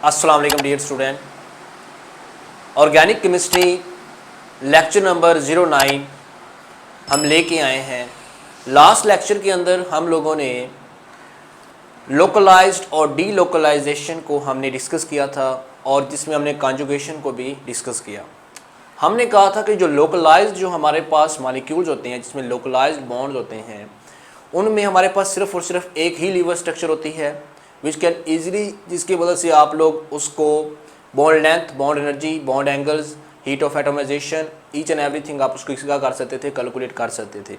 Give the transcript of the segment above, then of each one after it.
अस्सलाम वालेकुम dear student. Organic chemistry lecture number 09 हम लेके आए हैं। लास्ट लेक्चर के अंदर हम लोगों ने लोकलाइज्ड और डीलोकलाइजेशन को हमने डिस्कस किया था और जिसमें हमने कॉन्जुगेशन को भी डिस्कस किया। हमने कहा था कि जो लोकलाइज्ड जो हमारे पास मॉलिक्यूल्स होते हैं, जिसमें लोकलाइज्ड बॉन्ड्स होते हैं, उनमें हमारे पास सिर्फ और सिर्फ एक ही लीवर स्ट्रक्चर होती है विच कैन ईजिली, जिसकी वजह से आप लोग उसको bond length, bond energy, bond angles, heat of atomisation, each and everything आप उसको क्या कर सकते थे, कैलकुलेट कर सकते थे।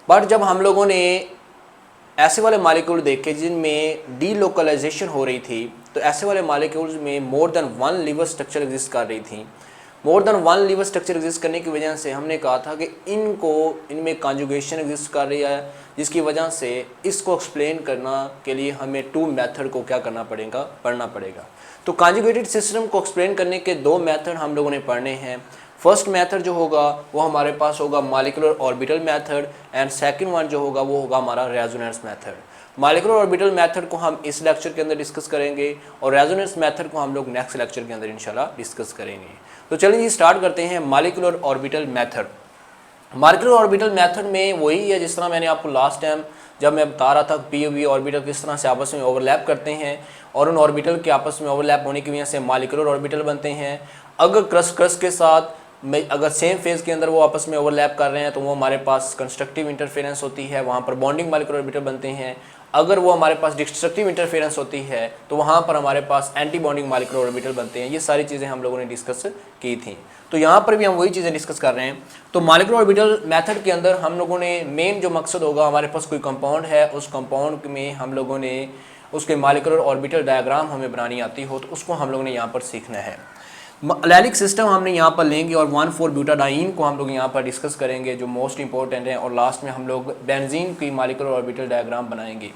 बट जब हम लोगों ने ऐसे वाले मालिक्यूल देखे जिनमें डीलोकलाइजेशन हो रही थी, तो ऐसे वाले मालिक्यूल्स में more than one liver structure exist कर रही थी। More than one liver structure exist करने की वजह से हमने कहा था कि इनमें कॉन्जुगेशन एग्जिस्ट कर रही है, जिसकी वजह से इसको एक्सप्लेन करना के लिए हमें टू मेथड को क्या करना पड़ेगा, पढ़ना पड़ेगा। तो कॉन्जुगेटेड सिस्टम को एक्सप्लेन करने के दो मेथड हम लोगों ने पढ़ने हैं। फर्स्ट मेथड जो होगा वो हमारे पास होगा molecular orbital method, and second one जो होगा वो होगा हमारा resonance method. Molecular orbital method को हम इस लेक्चर के अंदर डिस्कस करेंगे और रेजोनेंस मेथड को हम लोग नेक्स्ट लेक्चर के अंदर इंशाल्लाह डिस्कस करेंगे। तो चलिए जी स्टार्ट करते हैं molecular orbital method. Molecular orbital method में वही है जिस तरह मैंने आपको लास्ट टाइम जब मैं बता रहा था पी वी ऑर्बिटल किस तरह से आपस में ओवरलैप करते हैं और उन ऑर्बिटल के आपस में ओवरलैप होने की वजह से मॉलिक्यूलर ऑर्बिटल बनते हैं। अगर क्रस के साथ अगर सेम फेज के अंदर वो आपस में ओवरलैप कर रहे हैं तो वो हमारे पास कंस्ट्रक्टिव इंटरफेरेंस होती है, वहाँ पर बॉन्डिंग मॉलिक्यूलर ऑर्बिटल बनते हैं। अगर वो हमारे पास डिस्ट्रक्टिव इंटरफेरेंस होती है तो वहाँ पर हमारे पास एंटी बॉन्डिंग मॉलिक्यूलर ऑर्बिटल बनते हैं। ये सारी चीज़ें हम लोगों ने डिस्कस की थी, तो यहाँ पर भी हम वही चीज़ें डिस्कस कर रहे हैं। तो मॉलिक्यूलर ऑर्बिटल मेथड के अंदर हम लोगों ने मेन जो मकसद होगा, हमारे पास कोई कंपाउंड है, उस कंपाउंड में हम लोगों ने उसके मॉलिक्यूलर ऑर्बिटल डायग्राम हमें बनानी आती हो तो उसको हम लोगों ने यहाँ पर सीखना है। एलेनिक सिस्टम हमने यहाँ पर लेंगे और 1,4-ब्यूटाडाइन को हम लोग यहाँ पर डिस्कस करेंगे जो मोस्ट इंपॉर्टेंट है, और लास्ट में हम लोग बेंजीन की मॉलिक्यूलर ऑर्बिटल डायग्राम बनाएंगे।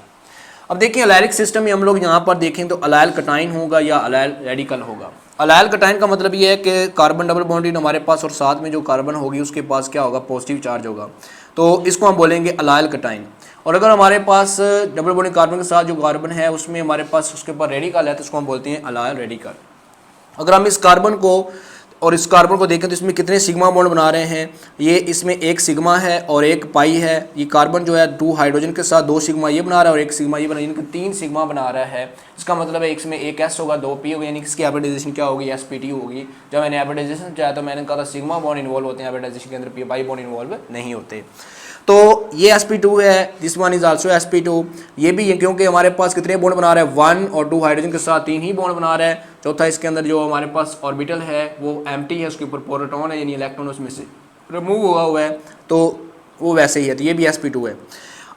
अब देखिए एलाइलिक सिस्टम में हम लोग यहाँ पर देखें तो अलाइल कटाइन होगा या अलाइल रेडिकल होगा। अलाइल कटाइन का मतलब ये है कि कार्बन डबल बॉन्डिंग हमारे पास और साथ में जो कार्बन होगी उसके पास क्या होगा, पॉजिटिव चार्ज होगा, तो इसको हम बोलेंगे अलाइल कटाइन। और अगर हमारे पास डबल बॉन्डिंग कार्बन के साथ जो कार्बन है उसमें हमारे पास उसके ऊपर रेडिकल है तो उसको हम बोलते हैं अलाइल रेडिकल। अगर हम इस कार्बन को और इस कार्बन को देखें तो इसमें कितने सिग्मा बॉन्ड बना रहे हैं, ये इसमें एक सिग्मा है और एक पाई है। ये कार्बन जो है 2 हाइड्रोजन के साथ 2 सिग्मा ये बना रहा है और एक सिग्मा ये बना रहा है, इनके 3 सिग्मा बना रहा है। इसका मतलब है इसमें एक एस होगा 2 पी होगा, यानी कि इसकी हाइब्रिडाइजेशन क्या होगी, sp2 होगी। जब मैंने हाइब्रिडाइजेशन चाहा तो मैंने कहा था सिग्मा बॉन्ड इन्वॉल्व होते हैं हाइब्रिडाइजेशन के अंदर, पी पाई बॉन्ड इन्वॉल्व नहीं होते। तो ये sp2 है, this one is also sp2। ये भी है क्योंकि हमारे पास कितने बॉन्ड बना रहा है, 1 और 2 हाइड्रोजन के साथ 3 ही बॉन्ड बना रहा है। चौथा इसके अंदर जो हमारे पास ऑर्बिटल है वो एम्प्टी है, उसके ऊपर प्रोटॉन है यानी इलेक्ट्रॉन उसमें से रिमूव हुआ है, तो वो वैसे ही है, तो ये भी sp2 है।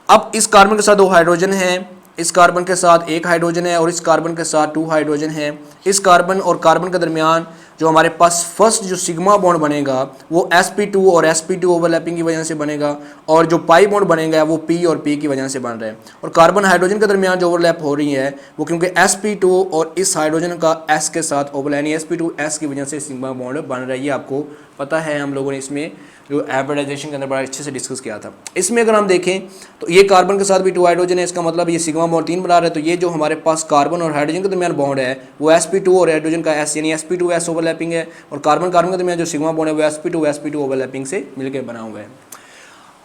अब इस कार्बन के साथ 2 हाइड्रोजन है, इस कार्बन के साथ 1 हाइड्रोजन है और इस कार्बन के साथ 2 हाइड्रोजन है। इस कार्बन और कार्बन के दरमियान जो हमारे पास फर्स्ट जो सिग्मा बॉन्ड बनेगा वो sp2 और sp2 ओवरलैपिंग की वजह से बनेगा, और जो पाई बॉन्ड बनेगा वो p और p की वजह से बन रहा है। और कार्बन हाइड्रोजन के दरमियान जो ओवरलैप हो रही है वो क्योंकि sp2 और इस हाइड्रोजन का s के साथ ओवरलैप यानी sp2 s की वजह से सिग्मा बॉन्ड बन रहा है। ये आपको पता है, हम लोगों ने इसमें जो हाइब्रिडाइजेशन के अंदर बड़ा अच्छे से डिस्कस किया था। इसमें अगर हम देखें तो ये कार्बन के साथ भी 2 हाइड्रोजन है, इसका मतलब ये सिग्मा बॉन्ड 3 बना रहा है। तो ये जो हमारे पास कार्बन और हाइड्रोजन के दरमियान बॉन्ड है वो sp2 और हाइड्रोजन का s यानी sp2s ओवरलैपिंग है, और कार्बन कार्बन के दरमियान जो सिग्मा बॉन्ड है वो sp2 ओवरलैपिंग से मिलकर बना हुआ है।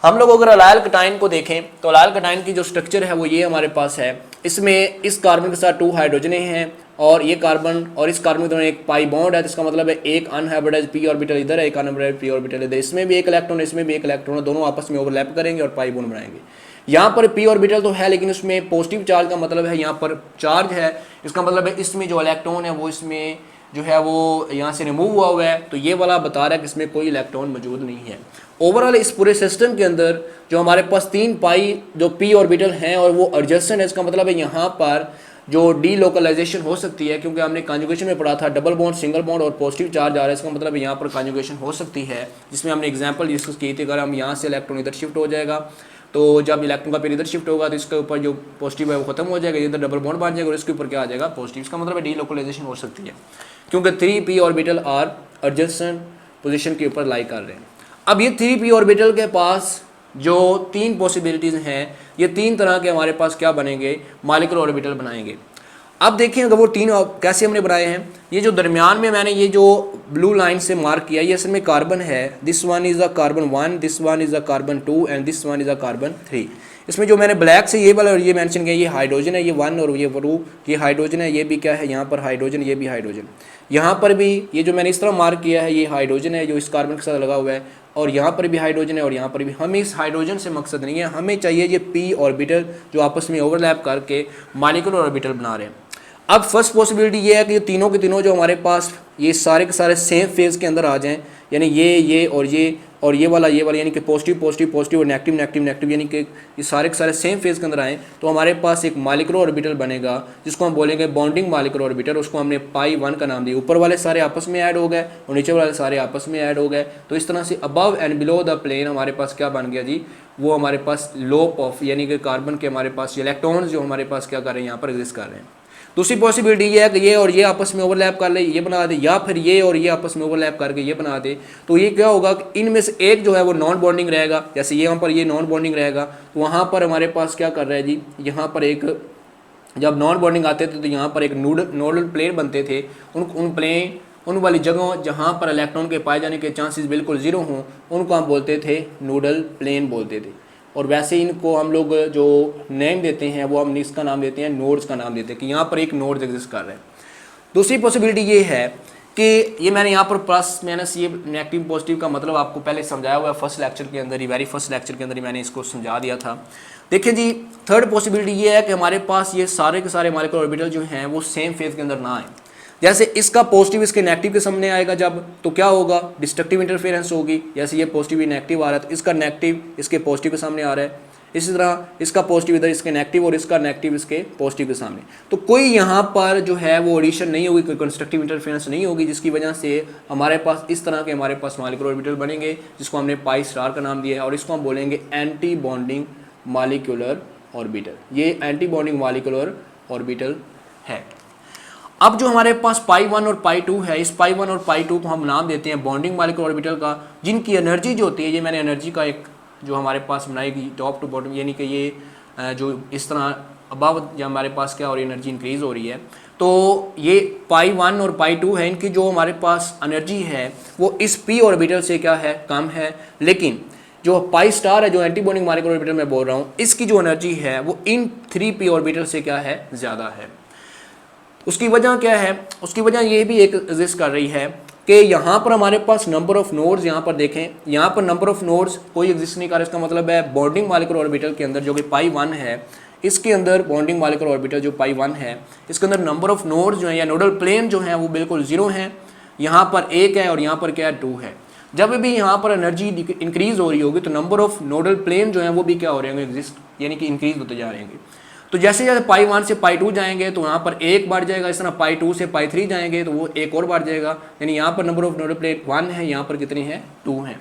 हम लोग अगर अलाइल कटाइन को देखें तो अलाइल कटाइन की जो स्ट्रक्चर है वो ये हमारे पास है। इसमें इस कार्बन के साथ 2 हाइड्रोजन हैं और ये कार्बन और इस कार्बन के दरमियान एक पाई बॉन्ड है, तो इसका मतलब है एक अनहाइब्रिडाइज्ड p ऑर्बिटल इधर है, एक अनहाइब्रिडाइज्ड p ऑर्बिटल इधर। इसमें भी एक इलेक्ट्रॉन है, इसमें भी एक इलेक्ट्रॉन है, दोनों आपस में ओवरलैप करेंगे और पाई बॉन्ड बनाएंगे। यहाँ पर p ऑर्बिटल तो है लेकिन उसमें पॉजिटिव चार्ज का मतलब है यहाँ पर चार्ज है, इसका मतलब है इसमें जो इलेक्ट्रॉन है वो इसमें जो है वो यहाँ से रिमूव हुआ है, तो ये वाला बता रहा है कि इसमें कोई इलेक्ट्रॉन मौजूद नहीं है। ओवरऑल इस पूरे सिस्टम के अंदर जो हमारे पास 3 पाई जो p ऑर्बिटल हैं और वो एडजेसेंट है, इसका मतलब है यहाँ पर जो डीलोकलाइजेशन हो सकती है, क्योंकि हमने कॉन्जुगेशन में पढ़ा था डबल बॉन्ड, सिंगल बॉन्ड और पॉजिटिव चार्ज आ रहा है, इसका मतलब यहाँ पर कॉन्जुगेशन हो सकती है, जिसमें हमने एग्जांपल डिस्कस की थी। अगर हम यहाँ से इलेक्ट्रॉन इधर शिफ्ट हो जाएगा तो जब इलेक्ट्रॉन का पेयर इधर शिफ्ट होगा तो इसके ऊपर जो पॉजिटिव है वो खत्म हो जाएगा, इधर डबल बॉन्ड बन जाएगा और इसके ऊपर क्या आ जाएगा, पॉजिटिव। इसका मतलब है डीलोकलाइजेशन हो सकती है क्योंकि 3p orbital are adjacent position के ऊपर लाई कर रहे हैं। अब ये 3p ऑर्बिटल के पास जो 3 पॉसिबिलिटीज़ हैं, ये 3 तरह के हमारे पास क्या बनेंगे, मॉलिक्यूलर ऑर्बिटल बनाएंगे। अब देखिए अगर वो तीन कैसे हमने बनाए हैं, ये जो दरमियान में मैंने ये जो ब्लू लाइन से मार्क किया, ये असल में कार्बन है। This one is a carbon 1, this one is a carbon 2 and this one is a carbon 3। इसमें जो मैंने ब्लैक से ये वाला और ये मेंशन किया, ये हाइड्रोजन है, ये 1 और ये 2, ये हाइड्रोजन है, ये भी क्या है यहाँ पर हाइड्रोजन, ये भी हाइड्रोजन। यहाँ पर भी ये जो मैंने इस तरह मार्क किया है, ये हाइड्रोजन है जो इस कार्बन के साथ लगा हुआ है, और यहाँ पर भी हाइड्रोजन है और यहाँ पर भी। हमें इस हाइड्रोजन से मकसद नहीं है, हमें चाहिए ये पी ऑर्बिटल जो आपस में ओवरलैप करके मॉलिक्यूलर ऑर्बिटल बना रहे हैं। अब फर्स्ट पॉसिबिलिटी ये है कि तीनों के तीनों जो हमारे पास ये सारे के सारे सेम फेज़ के अंदर आ जाएं, यानी ये और ये वाला यानी कि पॉजिटिव पॉजिटिव पॉजिटिव और नेगेटिव नेगेटिव नेगेटिव, यानी कि ये सारे के सारे सेम फेज़ के अंदर आएँ, तो हमारे पास एक मॉलिक्यूलर ऑर्बिटल बनेगा जिसको हम बोलेंगे बॉन्डिंग मॉलिक्यूलर ऑर्बिटल। उसको हमने पाई 1 का नाम दिया। ऊपर वाले सारे आपस में ऐड हो गए और नीचे वाले सारे आपस में ऐड हो गए। तो इस तरह से above and below the plane हमारे पास क्या बन गया जी, वो हमारे पास लोप ऑफ, यानी कि कार्बन के हमारे पास इलेक्ट्रॉन्स जो हमारे पास क्या कर रहे हैं, यहाँ पर एग्जिस्ट कर रहे हैं। दूसरी पॉसिबिलिटी ये है कि ये और ये आपस में ओवरलैप कर ले, ये बना दे, या फिर ये और ये आपस में ओवरलैप करके ये बना दे। तो ये क्या होगा कि इनमें से एक जो है वो नॉन बॉन्डिंग रहेगा, जैसे यहाँ पर ये नॉन बॉन्डिंग रहेगा, तो वहाँ पर हमारे पास क्या कर रहा है जी, यहाँ पर एक जब नॉन बॉन्डिंग आते थे तो यहाँ पर एक नोडल प्लेन बनते थे। उन वाली जगहों जहाँ पर इलेक्ट्रॉन के पाए जाने के चांसेस बिल्कुल ज़ीरो हों, उनको हम बोलते थे नोडल प्लेन बोलते थे। और वैसे इनको हम लोग जो नेम देते हैं वो हम इसका नाम देते हैं, नोड्स का नाम देते हैं कि यहाँ पर एक नोड्स एग्जिस्ट कर रहे हैं। दूसरी पॉसिबिलिटी ये है कि ये मैंने यहाँ पर प्लस माइनस ये नेगेटिव पॉजिटिव का मतलब आपको पहले समझाया हुआ है फर्स्ट लेक्चर के अंदर ही, वेरी फर्स्ट लेक्चर के अंदर ही मैंने इसको समझा दिया था। देखिए जी, थर्ड पॉसिबिलिटी ये है कि हमारे पास ये सारे के सारे मॉलिक्यूलर ऑर्बिटल जो हैं वो सेम फेज के अंदर ना आए। जैसे इसका पॉजिटिव इसके नेगेटिव के सामने आएगा जब, तो क्या होगा, डिस्ट्रक्टिव इंटरफेरेंस होगी। जैसे ये पॉजिटिव ही नेगेटिव आ रहा है तो इसका नेगेटिव इसके पॉजिटिव के सामने आ रहा है, इसी तरह इसका पॉजिटिव इधर इसके नेगेटिव और इसका नेगेटिव इसके पॉजिटिव के सामने। तो कोई यहाँ पर जो है वो एडिशन नहीं होगी, कोई कंस्ट्रक्टिव इंटरफेरेंस नहीं होगी, जिसकी वजह से हमारे पास इस तरह के हमारे पास मॉलिक्यूलर ऑर्बिटल बनेंगे जिसको हमने पाई स्टार का नाम दिया है, और इसको हम बोलेंगे एंटी बॉन्डिंग मॉलिक्यूलर ऑर्बिटल। ये एंटी बॉन्डिंग मॉलिक्यूलर ऑर्बिटल है। अब जो हमारे पास पाई 1 और पाई 2 है, इस पाई 1 और पाई 2 को हम नाम देते हैं बॉन्डिंग मॉलिक्यूलर ऑर्बिटल का, जिनकी एनर्जी जो होती है, ये मैंने एनर्जी का एक जो हमारे पास बनाएगी टॉप टू बॉटम, यानी कि ये जो इस तरह अबव जब हमारे पास क्या हो रही है, एनर्जी इंक्रीज हो रही है, तो ये पाई 1 और पाई 2 है, इनकी जो हमारे पास एनर्जी है वो इस पी ऑर्बिटल से क्या है, कम है। लेकिन जो पाई स्टार है, जो एंटी बॉन्डिंग मॉलिक्यूलर ऑर्बिटल मैं बोल रहा हूँ, इसकी जो एनर्जी है वो इन 3p ऑर्बिटल से क्या है, ज़्यादा है। उसकी वजह क्या है, उसकी वजह ये भी एक एग्जिस्ट कर रही है कि यहाँ पर हमारे पास नंबर ऑफ नोड्स, यहाँ पर देखें, यहाँ पर नंबर ऑफ नोड्स कोई एग्जिस्ट नहीं कर रहा। इसका मतलब है बॉन्डिंग मॉलिक्यूलर ऑर्बिटल के अंदर जो कि पाई 1 है, इसके अंदर बॉन्डिंग मॉलिक्यूलर ऑर्बिटल जो पाई 1 है, इसके अंदर नंबर ऑफ नोड्स जो है या नोडल प्लेन जो है वो बिल्कुल ज़ीरो हैं। यहाँ पर 1 है और यहाँ पर क्या है, 2 है। जब भी यहाँ पर एनर्जी इंक्रीज हो रही होगी तो नंबर ऑफ नोडल प्लेन जो है वो भी क्या हो रहे होंगे, एग्जिस्ट, यानी कि इंक्रीज होते जा रहे हैं। तो जैसे जैसे पाई 1 से पाई 2 जाएंगे तो यहाँ पर 1 बढ़ जाएगा, इस तरह पाई 2 से पाई 3 जाएंगे तो वो 1 और बढ़ जाएगा, यानी यहाँ पर नंबर ऑफ नोडल प्लेन 1 है, यहाँ पर कितनी है, 2 है।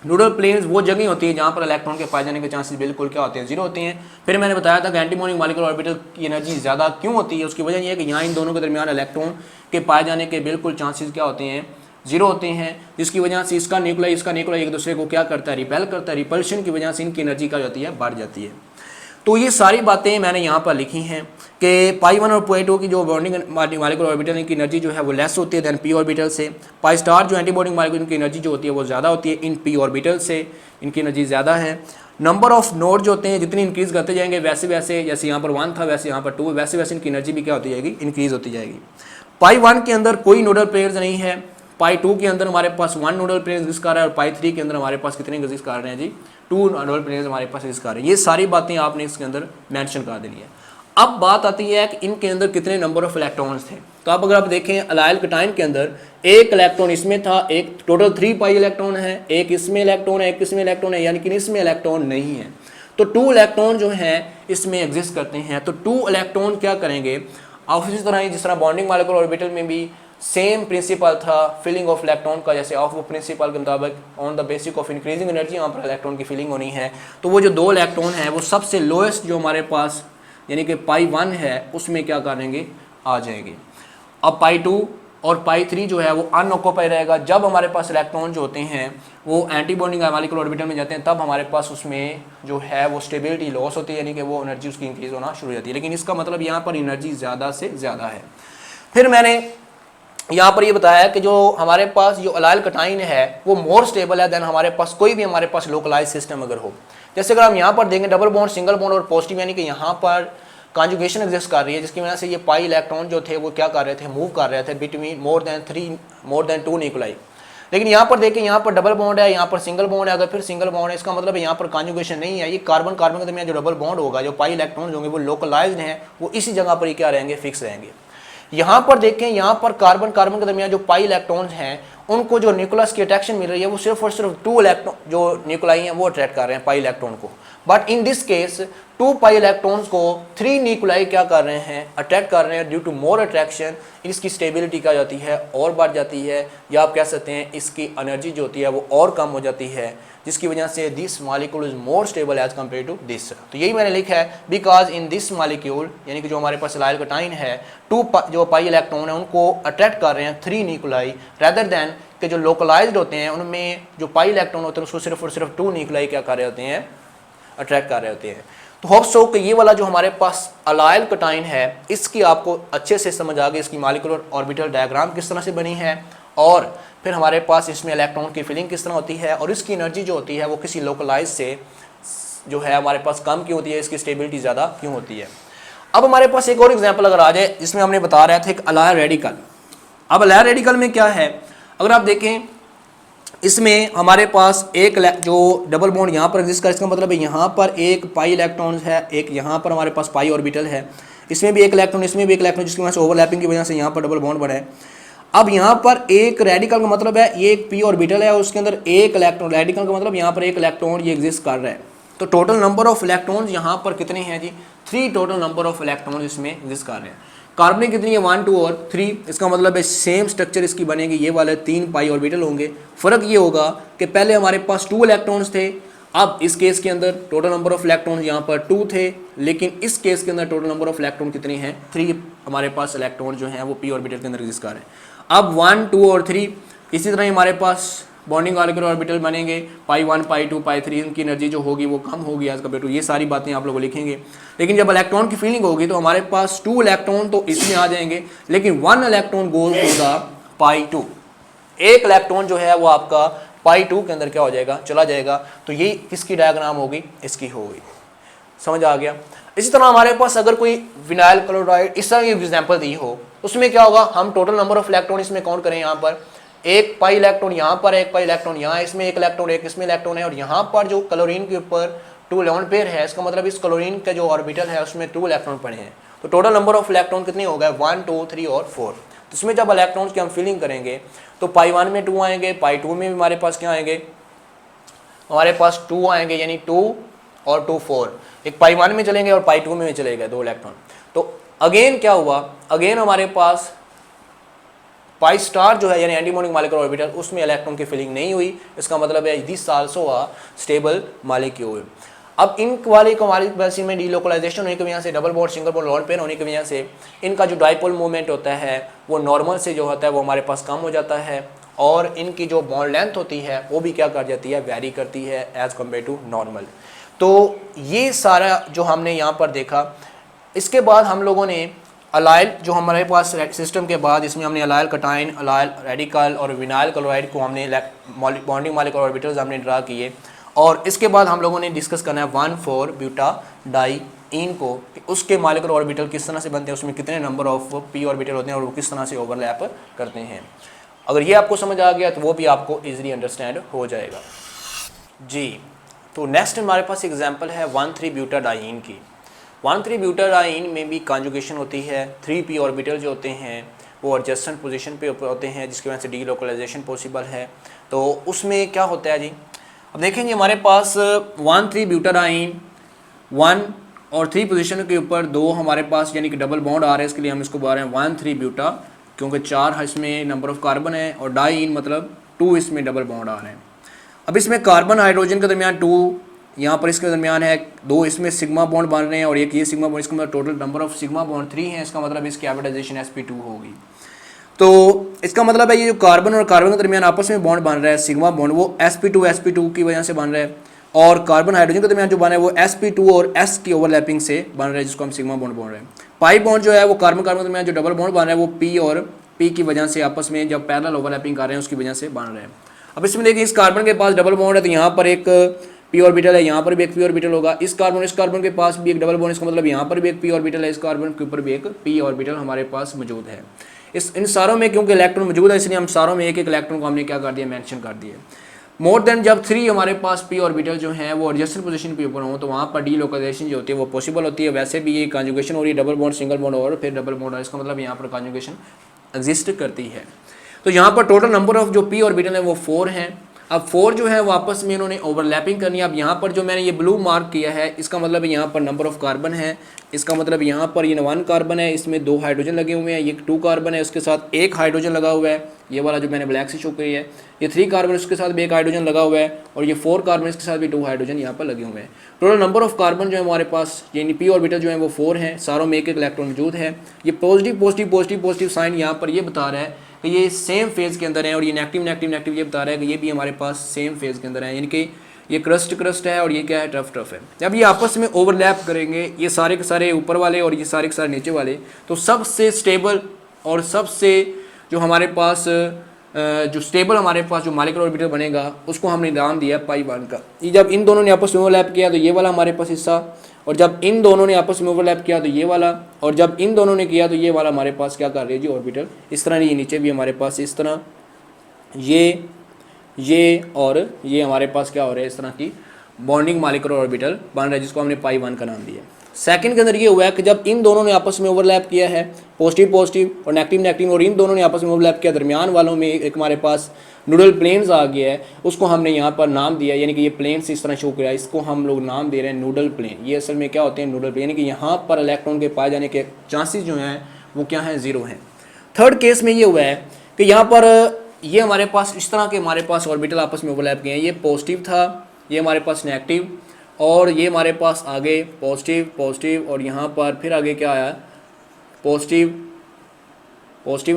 नोडल प्लेन्स वो जगह होती है जहाँ पर इलेक्ट्रॉन के पाए जाने के चांसेस बिल्कुल क्या होते हैं, जीरो होते हैं। फिर मैंने बताया था कि एंटी बॉन्डिंग मॉलिक्यूलर ऑर्बिटल की एनर्जी ज़्यादा क्यों होती है, उसकी वजह यह है कि यहाँ इन दोनों के दरमियान इलेक्ट्रॉन के पाए जाने के बिल्कुल चांसेस क्या होते हैं, जीरो होते हैं, जिसकी वजह से इसका न्यूक्लियर एक दूसरे को क्या करता है, रिपेल करता है। रिपल्शन की वजह से इनकी एनर्जी क्या होती है, बढ़ जाती है। तो ये सारी बातें मैंने यहाँ पर लिखी हैं कि पाई 1 और पाई 2 की जो बॉन्डिंग मॉलिक्यूलर ऑर्बिटल की एनर्जी जो है वो लेस होती है दैन पी ऑर्बिटल से। पाई स्टार जो एंटी बॉन्डिंग मॉलिक्यूल की एनर्जी जो होती है वो ज़्यादा होती है इन पी ऑर्बिटल से, इनकी एनर्जी ज़्यादा है। नंबर ऑफ नोड जो होते हैं जितनी इंक्रीज़ करते जाएंगे वैसे वैसे, जैसे यहाँ पर 1 था वैसे यहाँ पर 2, वैसे वैसे इनकी एनर्जी भी क्या होती जाएगी, इंक्रीज़ होती जाएगी। पाई 1 के अंदर कोई नोडल प्लेयर्स नहीं है, पाई 2 के अंदर हमारे पास 1 नोडल प्लेयर एग्जिस्ट कर रहा है, और पाई 3 के अंदर हमारे पास कितने एग्जिस्ट कर रहे हैं जी, 2 नोडल प्लेयर्स हमारे पास एग्जिस्ट कर रहे हैं। ये सारी बातें आपने इसके अंदर मेंशन कर देनी है। अब बात आती है कि इनके अंदर कितने नंबर ऑफ इलेक्ट्रॉन्स थे। तो अब अगर आप देखें अलाइल कटाइन के अंदर एक इलेक्ट्रॉन इसमें था, एक टोटल 3 पाई इलेक्ट्रॉन है, एक इसमें इलेक्ट्रॉन है, एक इसमें इलेक्ट्रॉन है, यानी कि इसमें इलेक्ट्रॉन नहीं है। तो 2 इलेक्ट्रॉन जो है इसमें एग्जिस्ट करते हैं। तो 2 इलेक्ट्रॉन क्या करेंगे, और इसी तरह जिस तरह बॉन्डिंग मॉलिक्यूलर ऑर्बिटल में भी सेम प्रिंसिपल था फिलिंग ऑफ इलेक्ट्रॉन का, जैसे ऑफ वो प्रिंसिपल के मुताबिक on the basic of increasing energy यहाँ पर इलेक्ट्रॉन की फिलिंग होनी है। तो वो जो 2 इलेक्ट्रॉन है वो सबसे लोएस्ट जो हमारे पास यानी कि पाई 1 है उसमें क्या करेंगे, आ जाएंगे। अब पाई 2 और पाई 3 जो है वो अनऑक्यूपाई रहेगा। जब हमारे पास इलेक्ट्रॉन जो होते हैं वो एंटी बॉन्डिंग मॉलिक्यूलर ऑर्बिटल में जाते हैं तब हमारे पास उसमें जो है वो स्टेबिलिटी लॉस होती है, यानी कि वो एनर्जी उसकी इंक्रीज होना शुरू हो जाती है। लेकिन इसका मतलब यहाँ पर एनर्जी ज़्यादा से ज़्यादा है। फिर मैंने यहाँ पर ये बताया कि जो हमारे पास जो अलाइल कटाइन है वो मोर स्टेबल है देन हमारे पास कोई भी हमारे पास लोकलाइज सिस्टम अगर हो। जैसे अगर हम यहाँ पर देखें डबल बॉन्ड, सिंगल बॉन्ड और पॉजिटिव, यानी कि यहाँ पर कॉन्जुगेशन एग्जिस्ट कर रही है जिसकी वजह से ये पाई इलेक्ट्रॉन जो थे वो क्या कर रहे थे, मूव कर रहे थे बिटवीन मोर देन 2 न्यूक्लाई। लेकिन यहाँ पर देखें, यहाँ पर डबल बॉन्ड है, यहाँ पर सिंगल बॉन्ड है, अगर फिर सिंगल बॉन्ड है इसका मतलब है यहाँ पर कॉन्जुगेशन नहीं है। ये कार्बन कार्बन के दरमियान जो डबल बॉन्ड होगा, जो पाई इलेक्ट्रॉन होंगे वो लोकलाइज्ड हैं, वो इसी जगह पर ही क्या रहेंगे, फिक्स रहेंगे। यहाँ पर देखें, यहाँ पर कार्बन कार्बन के दरमियान जो पाई इलेक्ट्रॉन्स हैं उनको जो न्यूक्लियस की अट्रैक्शन मिल रही है वो सिर्फ और सिर्फ 2 इलेक्ट्रॉन जो न्यूक्लाई हैं वो अट्रैक्ट कर रहे हैं पाई इलेक्ट्रॉन को। But in this case 2 pi electrons को 3 न्यूक्लाई क्या कर रहे हैं, अट्रैक्ट कर रहे हैं। ड्यू टू मोर अट्रैक्शन इसकी स्टेबिलिटी क्या जाती है, और बढ़ जाती है, या आप कह सकते हैं इसकी एनर्जी जो होती है वो और कम हो जाती है, जिसकी वजह से this molecule is more stable as compare to this. तो यही मैंने लिखा है, बिकॉज इन दिस मॉलिक्यूल यानी कि जो हमारे पास अलाइल कटाइन है 2 जो पाई इलेक्ट्रॉन है उनको अट्रैक्ट कर रहे हैं 3 न्यूक्लाई, रेदर देन कि जो लोकलाइज्ड होते हैं उनमें जो पाई इलेक्ट्रॉन होते हैं उसको सिर्फ और सिर्फ 2 न्यूक्लाई क्या कर रहे होते हैं, अट्रैक्ट कर रहे होते हैं। तो होप सो कि ये वाला जो हमारे पास अलाइल कटाइन है इसकी आपको अच्छे से समझ आ गई, इसकी मॉलिक्यूलर ऑर्बिटल डायग्राम किस तरह से बनी है, और फिर हमारे पास इसमें इलेक्ट्रॉन की फिलिंग किस तरह होती है, और इसकी एनर्जी जो होती है वो किसी लोकलाइज से जो है हमारे पास कम क्यों होती है, इसकी स्टेबिलिटी ज़्यादा क्यों होती है। अब हमारे पास एक और एग्जाम्पल अगर आ जाए जिसमें हमने बता रहा था एक अलाइल रेडिकल। अब अलाइल रेडिकल में क्या है, अगर आप देखें इसमें हमारे पास एक जो डबल बॉन्ड यहाँ पर एग्जिस्ट कर, इसका मतलब है यहाँ पर एक पाई इलेक्ट्रॉन है, एक यहाँ पर हमारे पास पाई ऑर्बिटल है, इसमें भी एक इलेक्ट्रॉन, इसमें भी एक इलेक्ट्रॉन, जिसकी वजह से ओवरलैपिंग की वजह से यहाँ पर डबल बॉन्ड बना है। अब यहाँ पर एक रेडिकल का मतलब है ये एक पी ऑर्बिटल है और उसके अंदर एक इलेक्ट्रॉन, रेडिकल का मतलब यहाँ पर एक इलेक्ट्रॉन ये एग्जिस्ट कर रहा है। तो टोटल नंबर ऑफ इलेक्ट्रॉन यहाँ पर कितने हैं जी, 3 टोटल नंबर ऑफ इलेक्ट्रॉन इसमें एग्जिस्ट कर रहे हैं। कार्बन कितनी है, 1 2 और 3, इसका मतलब है सेम स्ट्रक्चर इसकी बनेगी, ये वाले 3 पाई ऑर्बिटल होंगे। फ़र्क ये होगा कि पहले हमारे पास 2 इलेक्ट्रॉन्स थे, अब इस केस के अंदर टोटल नंबर ऑफ इलेक्ट्रॉन्स यहाँ पर 2 थे, लेकिन इस केस के अंदर टोटल नंबर ऑफ इलेक्ट्रॉन कितने हैं, 3 हमारे पास इलेक्ट्रॉन जो हैं वो पी ऑर्बिटल के अंदर एग्जिस्ट कर रहे हैं। अब 1 2 और 3 इसी तरह हमारे पास बॉन्डिंग मॉलिक्यूलर ऑर्बिटल बनेंगे, पाई 1 पाई 2 पाई 3, इनकी एनर्जी जो होगी वो कम होगी एज कम्पेयर टू, ये सारी बातें आप लोग लिखेंगे। लेकिन जब इलेक्ट्रॉन की फीलिंग होगी तो हमारे पास 2 इलेक्ट्रॉन तो इसमें आ जाएंगे, लेकिन 1 इलेक्ट्रॉन गोज टू द पाई 2, एक इलेक्ट्रॉन जो है वो आपका पाई 2 के अंदर क्या हो जाएगा, चला जाएगा। तो ये किसकी डायग्राम होगी, इसकी होगी। समझ आ गया। इसी तरह हमारे पास अगर कोई विनाइल क्लोराइड इस तरह की एग्जाम्पल दी हो उसमें क्या होगा, हम टोटल नंबर ऑफ इलेक्ट्रॉन इसमें काउंट करें, यहाँ पर एक पाई इलेक्ट्रॉन यहाँ पर, एक पाई इलेक्ट्रॉन यहाँ, इसमें एक इलेक्ट्रॉन, एक इसमें इलेक्ट्रॉन है, और यहाँ पर जो क्लोरीन के ऊपर 2 लोन पेयर है, इसका मतलब इस क्लोरीन का जो ऑर्बिटल है उसमें 2 इलेक्ट्रॉन पड़े हैं। तो टोटल नंबर ऑफ इलेक्ट्रॉन कितने हो गए, 1 2 3 और 4। तो इसमें जब इलेक्ट्रॉन्स की हम फिलिंग करेंगे तो पाई 1 में 2 आएंगे, पाई 2 में भी हमारे पास क्या आएंगे, हमारे पास 2 आएंगे, यानी 2 और 2 4, एक पाई 1 में चलेंगे और पाई 2 में चले गए 2 इलेक्ट्रॉन। तो अगेन क्या हुआ, अगेन हमारे पास पाई स्टार जो है यानी एंटी बॉन्डिंग मॉलिक्यूलर ऑर्बिटल उसमें इलेक्ट्रॉन की फिलिंग नहीं हुई, इसका मतलब है this also a stable molecule. अब इन वाले कॉम्बिनेशन में डीलोकलाइजेशन होने की वजह से, double bond single bond lone pair होने की वजह से इनका जो डाइपोल मूवमेंट होता है वो नॉर्मल से जो होता है वो हमारे पास कम हो जाता है, और इनकी जो बॉन्ड लेंथ होती है वो भी क्या कर जाती है, वेरी करती है एज कम्पेयर टू नॉर्मल। तो ये सारा जो हमने यहाँ पर देखा, इसके बाद हम लोगों ने अलाइल जो हमारे पास सिस्टम के बाद इसमें हमने अलाइल कटाइन, अलाइल रेडिकल और विनाइल क्लोराइड को हमने बॉन्डिंग मॉलिक्यूलर ऑर्बिटल्स हमने ड्रा किए, और इसके बाद हम लोगों ने डिस्कस करना है 1,4-ब्यूटाडाइईन को, कि उसके मॉलिक्यूलर ऑर्बिटल किस तरह से बनते हैं, उसमें कितने नंबर ऑफ पी ऑर्बिटल होते हैं और वो किस तरह से ओवरलैप करते हैं। अगर ये आपको समझ आ गया तो वो भी आपको ईजिली अंडरस्टैंड हो जाएगा जी। तो नेक्स्ट हमारे पास एग्जाम्पल है 1,3-ब्यूटाडाइईन की। 1,3-ब्यूटाडाइईन में भी कॉन्जुगेशन होती है, 3p ऑर्बिटल जो होते हैं वो एडजस्टेंट पोजीशन पे होते हैं, जिसकी वजह से डीलोकलाइजेशन पॉसिबल है। तो उसमें क्या होता है जी, अब देखेंगे हमारे पास 1,3-ब्यूटाडाइईन 1 और 3 पोजीशन के ऊपर 2 हमारे पास यानी कि डबल बॉन्ड आ रहे हैं, इसके लिए हम इसको बता रहे हैं 1,3-ब्यूटा, क्योंकि 4 इसमें नंबर ऑफ कार्बन है, और डाइईन मतलब 2 इसमें डबल बॉन्ड आ रहे हैं। अब इसमें कार्बन हाइड्रोजन के दरमियान 2, यहाँ पर इसके दरमियान है 2, इसमें सिग्मा बॉन्ड बन रहे हैं, और एक ये सिग्मा बॉन्ड, इसका मतलब total number of sigma bond 3 है, इसका मतलब इसकी हाइब्रिडाइजेशन sp2 होगी। तो इसका मतलब है ये जो कार्बन और कार्बन के दरमियान आपस में बॉन्ड बन रहा है सिग्मा बॉन्ड, वो sp2 की वजह से बन रहा है, और कार्बन हाइड्रोजन के दरमियान जो बन रहा है वो sp2 और s की ओवरलैपिंग से बन रहा है, जिसको हम सिग्मा बॉन्ड बोल रहे हैं। पाई बॉन्ड जो है वो कार्बन कार्बन के दरमियान जो डबल बॉन्ड बन रहा है वो p और p की वजह से आपस में जब पैरेलल ओवरलैपिंग कर रहे हैं उसकी वजह से बन रहे हैं। अब इसमें देखिए इस कार्बन के पास डबल बॉन्ड है तो यहाँ पर एक p ऑर्बिटल है, यहाँ पर भी एक p ऑर्बिटल होगा, इस कार्बन के पास भी एक डबल बॉन्ड, इसका मतलब यहाँ पर भी एक p ऑर्बिटल है, इस कार्बन के ऊपर भी एक p ऑर्बिटल हमारे पास मौजूद है। इन सारों में क्योंकि इलेक्ट्रॉन मौजूद है इसलिए हम सारों में एक एक इलेक्ट्रॉन को हमने क्या कर दिया, मेंशन कर दिया। मोर देन जब 3 हमारे पास p ऑर्बिटल जो है वो एडजस्टेड पोजीशन पे ऊपर हो तो वहाँ पर डीलोकलाइजेशन जो होती है वो पॉसिबल होती है। वैसे भी ये कॉन्जुगेशन हो रही है, डबल बॉन्ड सिंगल बॉन्ड और फिर डबल बॉन्ड, और इसका मतलब यहाँ पर कॉन्जुगेशन एग्जिस्ट करती है। तो यहाँ पर टोटल नंबर ऑफ जो p ऑर्बिटल है वो 4 हैं। अब 4 जो है वो आपस में इन्होंने ओवरलैपिंग करनी है। अब यहाँ पर जो मैंने ये ब्लू मार्क किया है इसका मतलब यहाँ पर नंबर ऑफ कार्बन है, इसका मतलब यहाँ पर ये 1 कार्बन है, इसमें 2 हाइड्रोजन लगे हुए हैं, ये 2 कार्बन है उसके साथ 1 हाइड्रोजन लगा हुआ है, ये वाला जो मैंने ब्लैक से शो किया है, ये 3 कार्बन उसके साथ भी 1 हाइड्रोजन लगा हुआ है, और ये 4 कार्बन इसके साथ भी 2 हाइड्रोजन यहाँ पर लगे हुए हैं। टोटल नंबर ऑफ कार्बन जो है हमारे पास यानी p ऑर्बिटल जो है वो 4 हैं, सारों में एक एक इलेक्ट्रॉन मौजूद है। ये पॉजिटिव साइन यहाँ पर ये बता रहा है कि ये सेम फेज के अंदर है, और ये नेगेटिव ये बता रहा है कि ये भी हमारे पास सेम फेज के अंदर है, यानी कि ये क्रस्ट है और ये क्या है, टफ है। जब ये आपस में ओवरलैप करेंगे ये सारे के सारे ऊपर वाले और ये सारे के सारे नीचे वाले, तो सबसे स्टेबल और सबसे जो हमारे पास जो मॉलिक्यूलर ऑर्बिटल बनेगा उसको हमने नाम दिया पाई 1 का। ये जब इन दोनों ने आपस में ओवरलैप किया तो ये वाला हमारे पास हिस्सा, और जब इन दोनों ने आपस में ओवरलैप किया तो ये वाला, और जब इन दोनों ने किया तो ये वाला हमारे पास क्या कर रही है जी, ऑर्बिटल। इस तरह ये नीचे भी हमारे पास इस तरह ये और ये हमारे पास क्या हो रहा है, इस तरह की बॉन्डिंग मॉलिक्यूलर ऑर्बिटल बन रहा है, जिसको हमने पाई 1 का नाम दिया। सेकंड के अंदर ये हुआ है कि जब इन दोनों ने आपस में ओवरलैप किया है, पॉजिटिव और नेगेटिव, और इन दोनों ने आपस में ओवरलैप किया, दरमियान वालों में एक हमारे पास नूडल प्लेन्स आ गया है, उसको हमने यहाँ पर नाम दिया, यानी कि ये प्लेन्स इस तरह शो किया, इसको हम लोग नाम दे रहे हैं नूडल प्लेन। ये असल में क्या होते हैं, नूडल प्लेन, यानी कि यहाँ पर इलेक्ट्रॉन के पाए जाने के चांसेस जो हैं वो क्या हैं, 0 हैं। थर्ड केस में ये हुआ है कि यहाँ पर ये हमारे पास इस तरह के हमारे पास ऑर्बिटल आपस में ओवरलैप किए हैं, ये पॉजिटिव था, ये हमारे पास नेगेटिव, और ये हमारे पास आगे पॉजिटिव, और यहाँ पर फिर आगे क्या आया, पॉजिटिव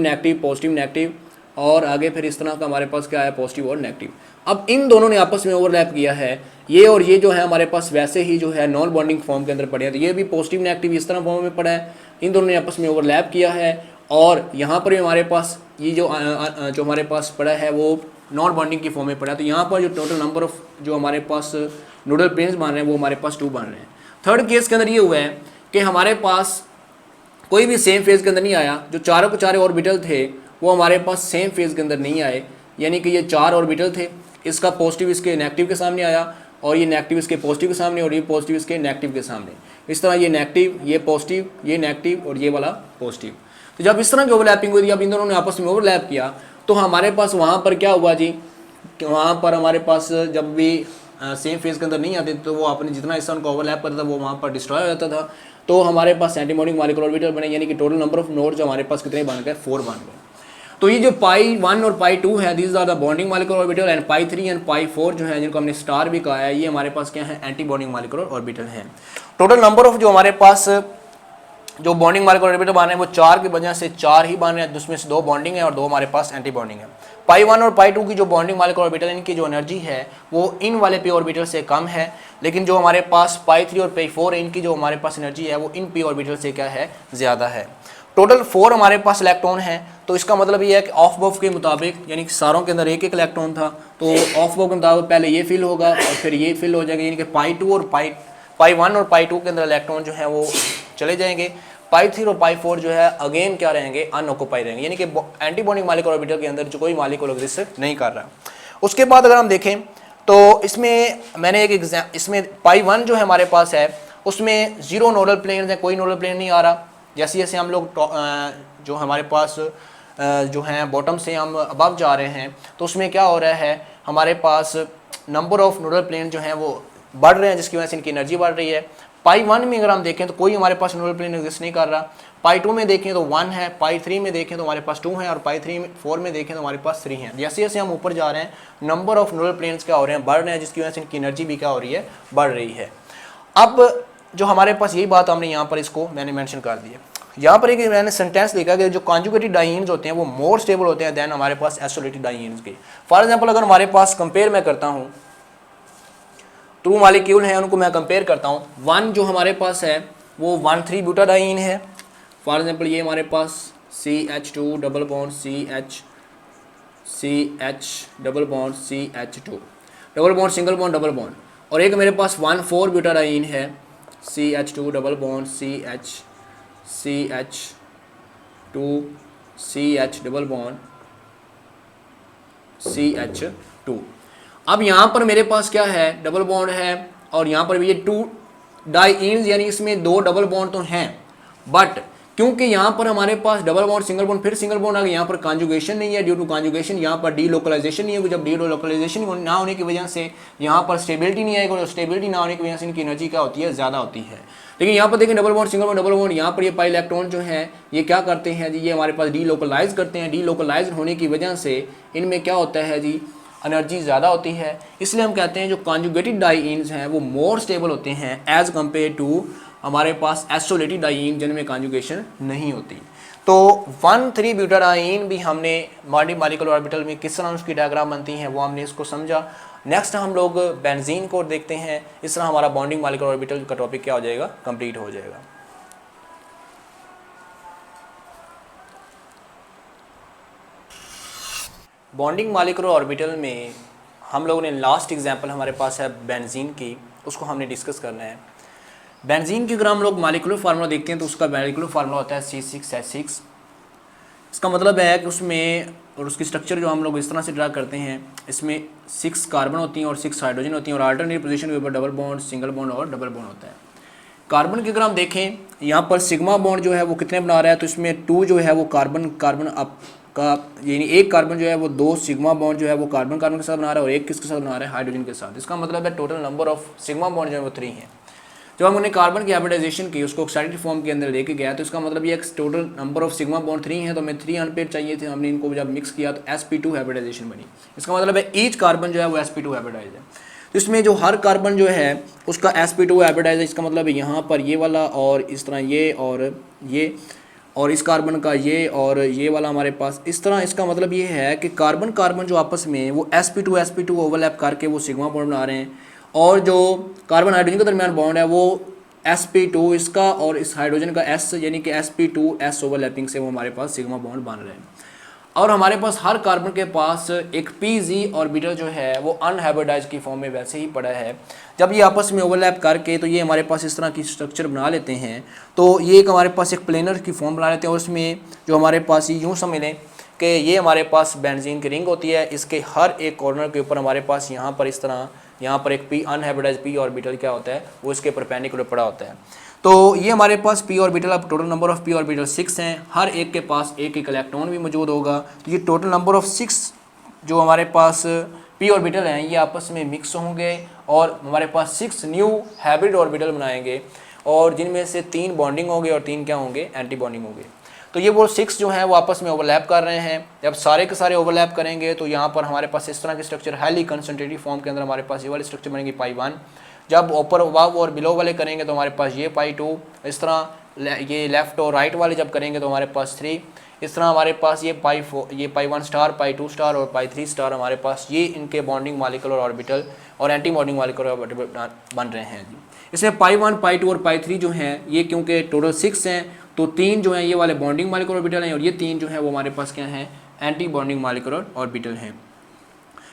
नेगेटिव, और आगे फिर इस तरह का हमारे पास क्या आया, पॉजिटिव और नेगेटिव। अब इन दोनों ने आपस में ओवरलैप किया है, ये और ये जो है हमारे पास वैसे ही जो है नॉन बॉन्डिंग फॉर्म के अंदर पड़े हैं, तो ये भी पॉजिटिव नेगेटिव इस तरह फॉर्म में पड़ा है, इन दोनों ने आपस में ओवरलैप किया है, और यहाँ पर भी हमारे पास ये जो हमारे पास पड़ा है वो नॉन बॉन्डिंग की फॉर्म में पड़ा है। तो यहाँ पर जो टोटल नंबर ऑफ जो हमारे पास नूडल प्लेन्स बन रहे हैं वो हमारे पास 2 बन रहे हैं। थर्ड केस के अंदर ये हुआ है कि हमारे पास कोई भी सेम फेज के अंदर नहीं आया, जो चारों के चारों ऑर्बिटल थे वो हमारे पास सेम फेज के अंदर नहीं आए, यानी कि ये 4 ऑर्बिटल थे, इसका पॉजिटिव इसके नेगेटिव के सामने आया, और ये नेगेटिव इसके पॉजिटिव के सामने, और ये पॉजिटिव इसके नेगेटिव के सामने, इस तरह ये नेगेटिव, ये पॉजिटिव, ये नेगेटिव और ये वाला पॉजिटिव। तो जब इस तरह की ओवरलैपिंग हुई थी, अब इन दोनों ने आपस में ओवरलैप किया, तो हमारे पास वहाँ पर क्या हुआ जी, वहाँ पर हमारे पास जब भी सेम फेज के अंदर नहीं आते तो वो आपने जितना हिस्सा उनको ओवरलैप करता था वो वहाँ पर डिस्ट्रॉय हो जाता था, तो हमारे पास एंटी बॉन्डिंग मॉलिक्यूलर ऑर्बिटल बने, यानी कि टोटल नंबर ऑफ नोड जो हमारे पास कितने बन गए, 4 बन गए। तो ये जो पाई 1 और पाई 2 है, these are the bonding molecular orbital, and pi 3 and pi 4 जो है जिनको हमने स्टार भी कहा है, ये हमारे पास क्या है, एंटी बॉन्डिंग मॉलिक्यूलर ऑर्बिटल है। टोटल नंबर ऑफ जो हमारे पास जो बॉन्डिंग मॉलिक्यूलर ऑर्बिटल बन रहे हैं वो 4 की वजह से 4 ही बन रहे हैं, जिसमें से 2 बॉन्डिंग है और 2 हमारे पास एंटी बॉन्डिंग है। पाई 1 और पाई 2 की जो बॉन्डिंग मॉलिक्यूलर ऑर्बिटल इनकी जो एनर्जी है वो इन वाले p ऑर्बिटल से कम है, लेकिन जो हमारे पास पाई 3 और पाई 4 है इनकी जो हमारे पास एनर्जी है वो इन p ऑर्बिटल से क्या है, ज़्यादा है। टोटल 4 हमारे पास इलेक्ट्रॉन है, तो इसका मतलब ये है कि ऑफ बफ के मुताबिक, यानी कि सारों के अंदर एक एक इलेक्ट्रॉन था, तो ऑफ बफ के मुताबिक पहले ये फिल होगा और फिर ये फिल हो जाएगा, यानी कि पाई 1 और पाई 2 के अंदर इलेक्ट्रॉन जो है वो चले जाएंगे, पाई 3 और पाई 4 जो है अगेन क्या रहेंगे, अनऑक्युपाइड रहेंगे, यानी कि एंटी बॉन्डिंग मॉलिक्यूलर ऑर्बिटल के अंदर जो कोई मॉलिक्यूल एग्जिस्ट नहीं कर रहा। उसके बाद अगर हम देखें तो इसमें मैंने इसमें पाई 1 जो है हमारे पास है उसमें 0 नोडल प्लेन है, कोई नोडल प्लेन नहीं आ रहा। जैसे जैसे हम लोग जो हमारे पास जो हैं बॉटम से हम अबव जा रहे हैं तो उसमें क्या हो रहा है, हमारे पास नंबर ऑफ नोडल प्लेन जो हैं वो बढ़ रहे हैं, जिसकी वजह से इनकी एनर्जी बढ़ रही है। पाई 1 में अगर हम देखें तो कोई हमारे पास नोडल प्लेन एग्जिस्ट नहीं कर रहा, पाई 2 में देखें तो 1 है, पाई 3 में देखें तो हमारे पास 2 है, और पाई 4 में देखें तो हमारे पास 3 है। जैसे जैसे हम ऊपर जा रहे हैं नंबर ऑफ नोडल प्लेन्स क्या हो रहे हैं, बढ़ रहे हैं, जिसकी वजह से इनकी एनर्जी भी क्या हो रही है, बढ़ रही है। अब जो हमारे पास यही बात हमने यहाँ पर इसको मैंने मेंशन कर दी है। यहाँ पर एक मैंने सेंटेंस लिखा कि जो कॉन्जुगेटेड डाइईन्स होते हैं वो मोर स्टेबल होते हैं देन हमारे पास आइसोलेटेड डाइईन्स के। फॉर एग्जांपल अगर हमारे पास कंपेयर मैं करता हूँ, टू मॉलिक्यूल हैं उनको मैं कंपेयर करता हूँ, वन जो हमारे पास है वो 1,3 ब्यूटाडाइन है। फॉर एग्जांपल ये हमारे पास CH2 double bond CH double bond CH2 double bond single bond double bond, और एक मेरे पास 1,4 ब्यूटाडाइन है CH2 double bond CH2 CH double bond CH2। अब यहाँ पर मेरे पास क्या है, डबल बॉन्ड है, और यहाँ पर भी ये 2 डाइईन्स यानी इसमें 2 डबल बॉन्ड तो हैं, बट क्योंकि यहाँ पर हमारे पास डबल बॉन्ड सिंगल बॉन्ड फिर सिंगल बॉन्ड आ गया, यहाँ पर कॉन्जुगेशन नहीं है, ड्यू टू कॉन्जुगेशन यहाँ पर डीलोकलाइजेशन नहीं है। जब डीलोकलाइजेशन ना होने की वजह से यहाँ पर स्टेबिलिटी नहीं आएगी, और स्टेबिलिटी ना होने की वजह से इनकी एनर्जी क्या होती है, ज़्यादा होती है। लेकिन यहाँ पर देखिए double bond single bond double bond, यहाँ पर ये पाई इलेक्ट्रॉन जो है ये क्या करते हैं जी, ये हमारे पास डीलोकलाइज करते हैं। डीलोकलाइज होने की वजह से इनमें क्या होता है जी, एनर्जी ज़्यादा होती है। इसलिए हम कहते हैं जो कॉन्जुगेटेड डाइईन्स हैं वो मोर स्टेबल होते हैं एज कम्पेयर टू हमारे पास आइसोलेटेड डाइईन जिनमें कॉन्जुगेशन नहीं होती। तो 1,3 ब्यूटाडाइन भी हमने बॉन्डिंग मॉलिक्यूलर ऑर्बिटल में किस तरह उसकी डायग्राम बनती हैं वो हमने इसको समझा। नेक्स्ट हम लोग बेंजीन को देखते हैं। इस तरह हमारा बॉन्डिंग मॉलिक्यूलर ऑर्बिटल का टॉपिक क्या हो जाएगा, कंप्लीट हो जाएगा। बॉन्डिंग मॉलिक्यूलर ऑर्बिटल में हम लोगों ने लास्ट एग्जांपल हमारे पास है बेंजीन की, उसको हमने डिस्कस करना है। बेंजीन की अगर हम लोग मॉलिक्यूलर फार्मूला देखते हैं तो उसका मॉलिक्यूलर फार्मूला होता है C6H6। इसका मतलब है कि उसमें, और उसकी स्ट्रक्चर जो हम लोग इस तरह से ड्रा करते हैं, इसमें 6 कार्बन होती हैं और 6 हाइड्रोजन होती हैं, और अल्टरनेट पोजीशन के ऊपर डबल बॉन्ड सिंगल बॉन्ड और डबल बॉन्ड होता है। कार्बन की अगर हम देखें यहाँ पर सिग्मा बॉन्ड जो है वो कितने बना रहा है, तो इसमें 2 जो है वो कार्बन अप का, यानी एक कार्बन जो है वो 2 सिग्मा बॉन्ड जो है वो कार्बन के साथ बना रहा है, और एक किसके साथ बना रहा है, हाइड्रोजन के साथ। इसका मतलब है total number of sigma bond जो है वो 3 है। जब हमने कार्बन की हाइब्रिडाइजेशन की, उसको ऑक्साइडेड फॉर्म के अंदर लेके गया, तो इसका मतलब ये total number of sigma bond 3 है, तो हमें 3 अनपेयर चाहिए थे। हमने इनको जब मिक्स किया तो sp2 हाइब्रिडाइजेशन बनी। इसका मतलब है ईच कार्बन जो है वो sp2 हाइब्रिडाइज है। तो इसमें जो हर कार्बन जो है उसका sp2 हाइब्रिडाइज है। इसका मतलब है यहाँ पर ये वाला और इस तरह ये और इस कार्बन का ये और ये वाला हमारे पास इस तरह। इसका मतलब ये है कि कार्बन जो आपस में वो sp2 ओवरलैप करके वो सिग्मा बॉन्ड बना रहे हैं, और जो कार्बन हाइड्रोजन के दरमियान बॉन्ड है वो sp2 इसका और इस हाइड्रोजन का s यानी कि sp2s ओवरलैपिंग से वो हमारे पास सिग्मा बॉन्ड बन रहे हैं। और हमारे पास हर कार्बन के पास एक pz ऑर्बिटल जो है वो अनहाइब्रिडाइज्ड की फॉर्म में वैसे ही पड़ा है। जब ये आपस में ओवरलैप करके तो ये हमारे पास इस तरह की स्ट्रक्चर बना लेते हैं, तो ये एक हमारे पास एक प्लेनर की फॉर्म बना लेते हैं, और उसमें जो हमारे पास यूँ समझ लें कि ये हमारे पास बेंजीन की रिंग होती है। इसके हर एक कॉर्नर के ऊपर हमारे पास यहाँ पर इस तरह यहाँ पर एक p अनहाइब्रिडाइज्ड p ऑर्बिटल क्या होता है वो इसके परपेंडिकुलर पड़ा होता है। तो ये हमारे पास p ऑर्बिटल, अब total number of p orbital 6 हैं, हर एक के पास एक इलेक्ट्रॉन भी मौजूद होगा। तो ये टोटल नंबर ऑफ 6 जो हमारे पास p ऑर्बिटल हैं ये आपस में मिक्स होंगे और हमारे पास 6 न्यू हाइब्रिड ऑर्बिटल बनाएंगे, और जिनमें से 3 बॉन्डिंग होंगे और 3 क्या होंगे, एंटी बॉन्डिंग होंगे। तो ये वो 6 जो हैं वो आपस में ओवरलैप कर रहे हैं। जब सारे के सारे ओवरलैप करेंगे तो यहाँ पर हमारे पास इस तरह की स्ट्रक्चर हाईली कंसंट्रेटेड फॉर्म के अंदर हमारे पास ये वाली स्ट्रक्चर बनेगी पाई 1। जब ऊपर अबव और बिलो वाले करेंगे तो हमारे पास ये पाई 2, इस तरह ये लेफ्ट और राइट वाले जब करेंगे तो हमारे पास 3, इस तरह हमारे पास ये पाई 4, ये पाई 1 स्टार, पाई 2 स्टार और पाई 3 स्टार हमारे पास ये इनके बॉन्डिंग मॉलिक्यूलर ऑर्बिटल और एंटी बॉन्डिंग मॉलिक्यूलर ऑर्बिटल बन रहे हैं जी। इसमें पाई 1, पाई 2 और पाई 3 जो हैं ये क्योंकि टोटल 6 हैं, तो 3 जो हैं ये वाले बॉन्डिंग मॉलिक्यूलर ऑर्बिटल हैं, और ये 3 जो हैं वो हमारे पास क्या हैं, एंटी बॉन्डिंग मॉलिक्यूलर ऑर्बिटल हैं।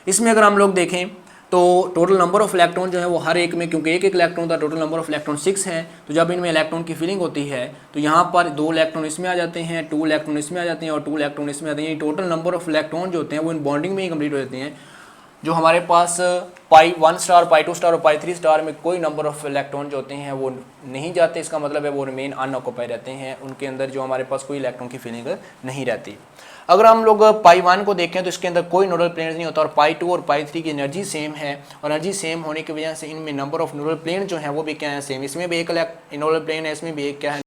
इसमें अगर हम लोग देखें तो टोटल नंबर ऑफ इलेक्ट्रॉन जो है वो हर एक में, क्योंकि एक इलेक्ट्रॉन था, टोटल नंबर ऑफ इलेक्ट्रॉन 6 हैं, तो जब इनमें इलेक्ट्रॉन की फिलिंग होती है तो यहाँ पर 2 इलेक्ट्रॉन इसमें आ जाते हैं, 2 इलेक्ट्रॉन इसमें आ जाते हैं और 2 इलेक्ट्रॉन इसमें आते हैं। टोटल नंबर ऑफ इलेक्ट्रॉन जो होते हैं वो इन बॉन्डिंग में ही कंप्लीट हो जाते हैं। जो हमारे पास पाई 1 स्टार, पाई 2 स्टार और पाई 3 स्टार में कोई नंबर ऑफ इलेक्ट्रॉन जो होते हैं वो नहीं जाते, इसका मतलब है वो रिमेन अनऑक्यूपाइड रहते हैं, उनके अंदर जो हमारे पास कोई इलेक्ट्रॉन की फिलिंग नहीं रहती। अगर हम लोग पाई 1 को देखें तो इसके अंदर कोई नोडल प्लेन नहीं होता, और पाई 2 और पाई 3 की एनर्जी सेम है, और एनर्जी सेम होने की वजह से इनमें नंबर ऑफ नोडल प्लेन जो है वो भी क्या है, सेम। इसमें भी एक नोडल प्लेन है, इसमें भी एक क्या है